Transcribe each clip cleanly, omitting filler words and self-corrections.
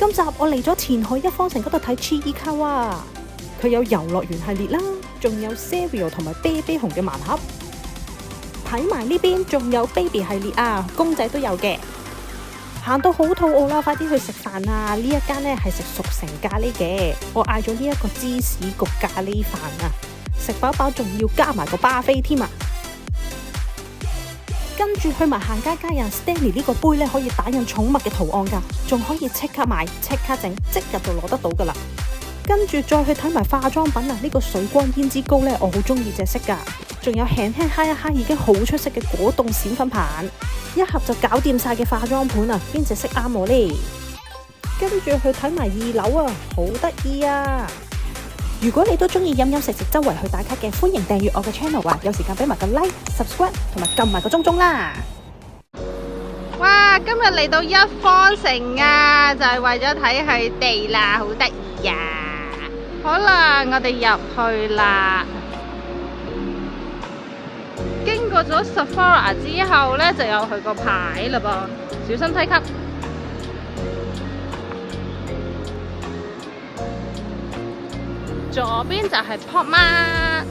今集我嚟咗前海一方城嗰度睇 Chiikawa，佢有遊樂園系列啦，仲有 Cereal 同埋啤啤熊嘅盲盒，睇埋呢邊仲有 Baby 系列啊，公仔都有嘅。行到好肚餓啦，快啲去食飯啊！呢一間呢係食熟成咖喱嘅，我嗌咗呢一個芝士焗咖喱飯啊，食飽飽仲要加埋個巴菲添啊！跟住去埋行街家人 Stanley 呢個杯呢，可以打印寵物嘅圖案㗎，仲可以即刻買即刻整，即日就攞得到㗎啦。跟住再去睇埋化妝品啊，呢個水光胭脂膏呢，我好中意隻色㗎，仲有輕輕揩一揩已經好出色嘅果凍閃粉棒，一盒就搞掂晒嘅化妝盤啊，邊隻色啱我呢？跟住去睇埋2樓啊，好得意啊！如果你都中意飲飲食食周圍去打卡嘅，歡迎訂閱我嘅 channel 啊！有時間俾埋個 like、subscribe 同埋撳埋個鐘鐘啦！哇！今日嚟到一方城啊，就係為咗睇佢哋啦，好得意呀！好啦，我哋入去啦。經過咗 Sephora 之後呢，就有佢個牌啦噃，小心梯級。左邊就係 Pop Mart，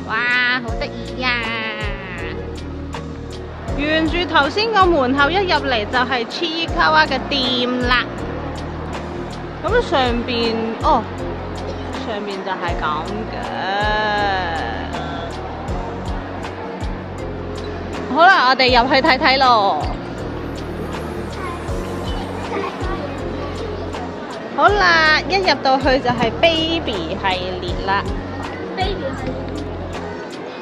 哇，好得意呀！沿住頭先個門口一入嚟就係 Chiikawa 嘅店啦。咁上邊就係咁嘅。好啦，我哋入去睇睇咯。好啦，一入到去就係 Baby 系列啦。Baby 系列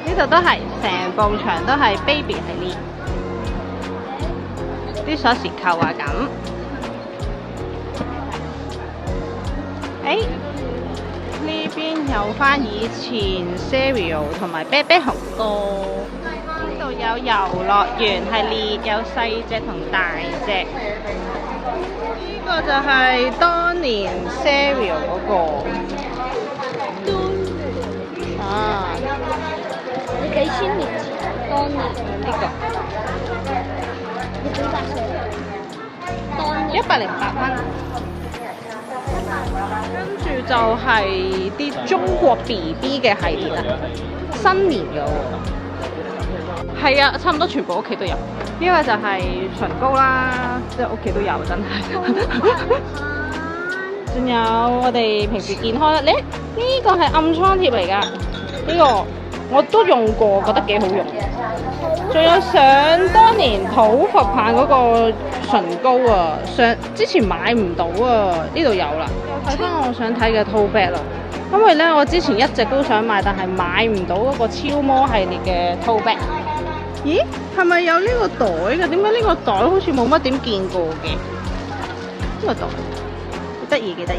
呢度都係成埲牆都係 Baby 系列，啲鎖匙扣啊咁。呢邊有返以前 Cereal 同埋啤啤熊歌。呢度有遊樂園系列，有細隻同大隻。呢個就係當年 Cereal 嗰個。啊！你幾千年前當年呢個你幾百歲？當年108蚊。跟住就係啲中國 BB 嘅系列啦，新年嘅喎。係啊，差唔多全部屋企都有。呢個就係唇膏啦，即係屋企都有，真係。仲有我哋平時健康呢個係暗瘡貼嚟㗎，呢個我都用過，覺得幾好用。仲有想當年土佛棒嗰個唇膏啊，之前買唔到啊，呢度有啦。睇翻我想睇嘅 tote bag 啦，因為呢，我之前一直都想買，但係買唔到嗰個超魔系列嘅 tote bag。咦？係咪有呢個袋嘅？點解呢個袋好似冇乜點見過嘅？呢個袋幾得意，幾得意，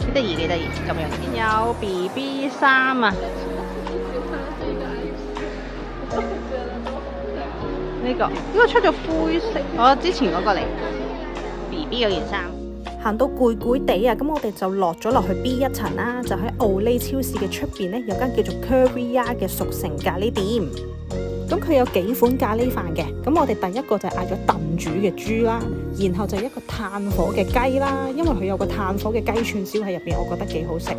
幾得意，幾得意咁樣。有 BB 衫啊！呢個出咗灰色，我之前嗰個嚟 BB 嗰件衫。行到攰攰地啊，咁我哋就落咗落去 B 1層啦，就喺奧利超市嘅出邊呢，有間叫做 Curry 嘅熟成咖喱店。咁佢有幾款咖喱飯嘅，咁我哋第一個就嗌咗燉煮嘅豬啦，然後就一個炭火嘅雞啦，因為佢有個炭火嘅雞串燒喺入邊，我覺得幾好食。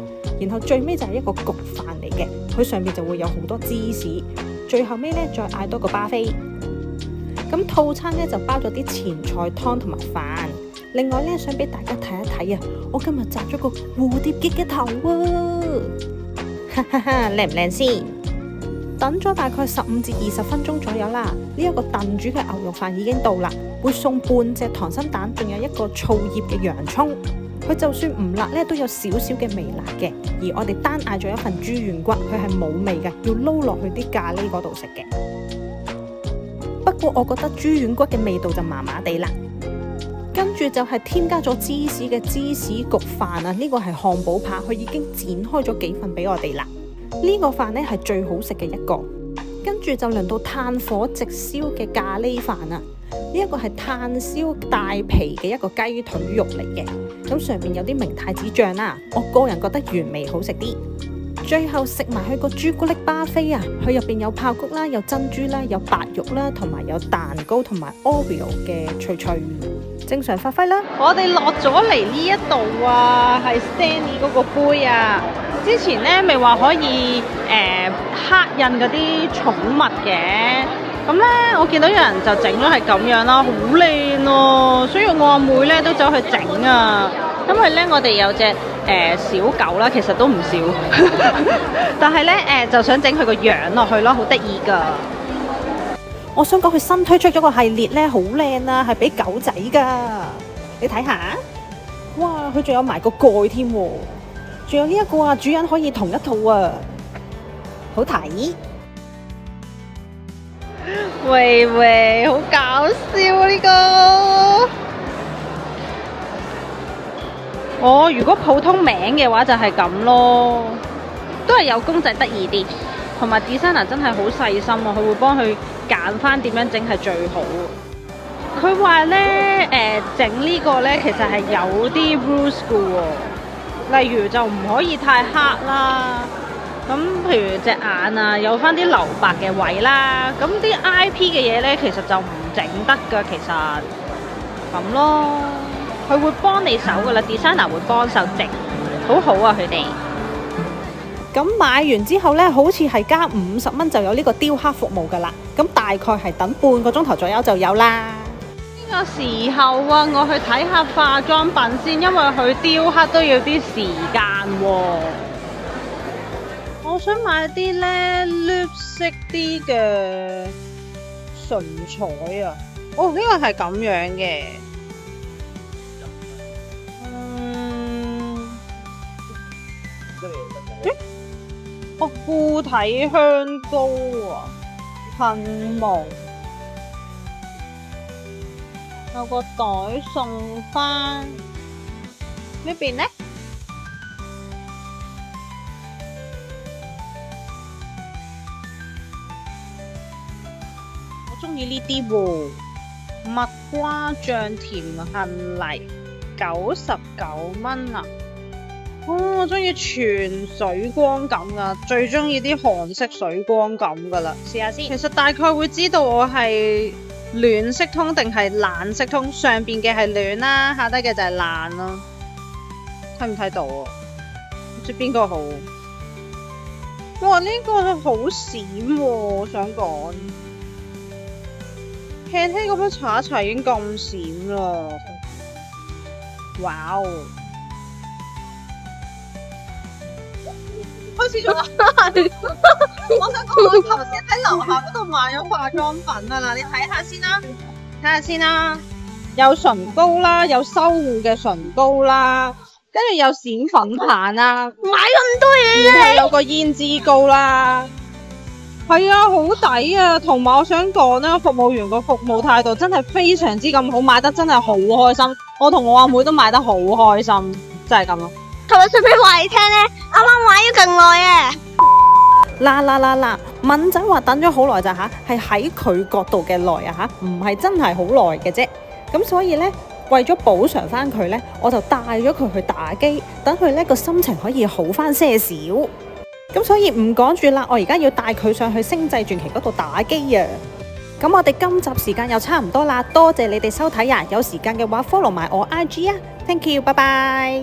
然後最尾就係一個焗飯嚟嘅，佢上邊就會有好多芝士。最後尾呢，再嗌多個巴菲。咁套餐呢，就包咗啲前菜湯同埋飯。另外呢，想俾大家睇一睇啊，我今日紮咗個蝴蝶結嘅頭啊，哈哈哈，靚唔靚先？等咗大概15至20分鐘左右啦，呢一個燉煮嘅牛肉飯已經到啦，會送半隻溏心蛋，仲有一個醋醃嘅洋葱。佢就算唔辣呢，都有少少嘅微辣嘅。而我哋單嗌咗一份豬軟骨，佢係冇味嘅，要撈落去啲咖喱嗰度食嘅。不過我覺得豬軟骨嘅味道就麻麻地啦。跟住就係添加咗芝士嘅芝士焗飯啊，呢個係漢堡扒，佢已經剪開咗幾份俾我哋啦。呢個飯呢係最好食嘅一個。跟住就輪到炭火直燒嘅咖喱飯啊，呢一個係炭燒帶皮嘅一個雞腿肉嚟嘅，咁上面有啲明太子醬啦，我個人覺得原味好食啲。最後食埋佢個朱古力巴菲啊，佢入邊有爆谷啦，有珍珠啦，有白肉啦，同埋有蛋糕同埋 Oreo 嘅脆脆，正常發揮啦。我哋落咗嚟呢一度啊，係 Stanley 嗰個杯啊。之前咧咪話可以刻印嗰啲寵物嘅，咁咧我見到有人就整咗係咁樣啦，好靚喎，所以我阿妹咧都走去整啊。因為咧我哋有隻小狗啦，其實都唔少，但係咧就想整佢個樣落去咯，好得意噶。我想講佢新推出咗個系列咧，好靚啊，係俾狗仔噶。你睇下，哇！佢仲有埋個蓋添喎，仲有呢一個啊，主人可以同一套啊，好睇。喂喂，好搞笑啊呢個！如果普通名嘅話就係咁咯，都係有公仔得意啲，同埋 designer 真係好細心啊，佢會幫佢揀翻點樣整係最好。佢話咧整呢個咧其實係有啲 rules 嘅喎，例如就唔可以太黑啦。咁譬如隻眼啊，有翻啲留白嘅位啦。咁啲 IP 嘅嘢咧，其實就唔整得㗎，其實咁咯。佢會幫你手噶啦 ，designer 會幫手整，好好啊佢哋。咁買完之後呢，好似係加50蚊就有呢個雕刻服務噶啦。咁大概係等半個鐘頭左右就有啦。呢個時候啊，我去睇下化妝品先，因為佢雕刻都要啲時間喎。我想買啲呢綠色啲嘅唇彩啊。哦，呢個係咁樣嘅。固體香膏啊，噴霧，有個袋送返呢邊呢？我中意呢啲喎，蜜瓜醬甜杏泥，99蚊啊！我中意全水光感噶，最中意啲韓式水光感噶啦。試下先，其實大概會知道我係暖色通定係冷色通，上邊嘅係暖啦，下低嘅就係冷咯。睇唔睇到啊？唔知邊個好？哇！呢個好閃喎，我想講，輕輕咁樣搽一搽已經咁閃啦。哇哦！開始咗啦！我想講，我頭先喺樓下嗰度買咗化妝品啊嗱，你睇下先啦，睇下先啦，有唇膏啦，有修護嘅唇膏啦，跟住有閃粉棒啦，買咁多嘢嘅，有個胭脂膏啦，係啊，好抵啊！同埋我想講咧，服務員個服務態度真係非常之咁好，買得真係好開心。我同我阿妹都買得好開心，真係咁咯。同埋順便話你聽咧，啱啱買咗咁耐啊！嗱，敏仔話等咗好耐咋吓，係喺佢角度嘅耐啊吓，唔係真係好耐嘅啫。咁所以呢，為咗補償翻佢呢，我就帶咗佢去打機，等佢呢個心情可以好翻些少。咁所以唔講住啦，我而家要帶佢上去星際傳奇嗰度打機啊！咁我哋今集時間又差唔多啦，多謝你哋收睇啊！有時間嘅話 follow 埋我 IG 啊 ，thank you，拜拜。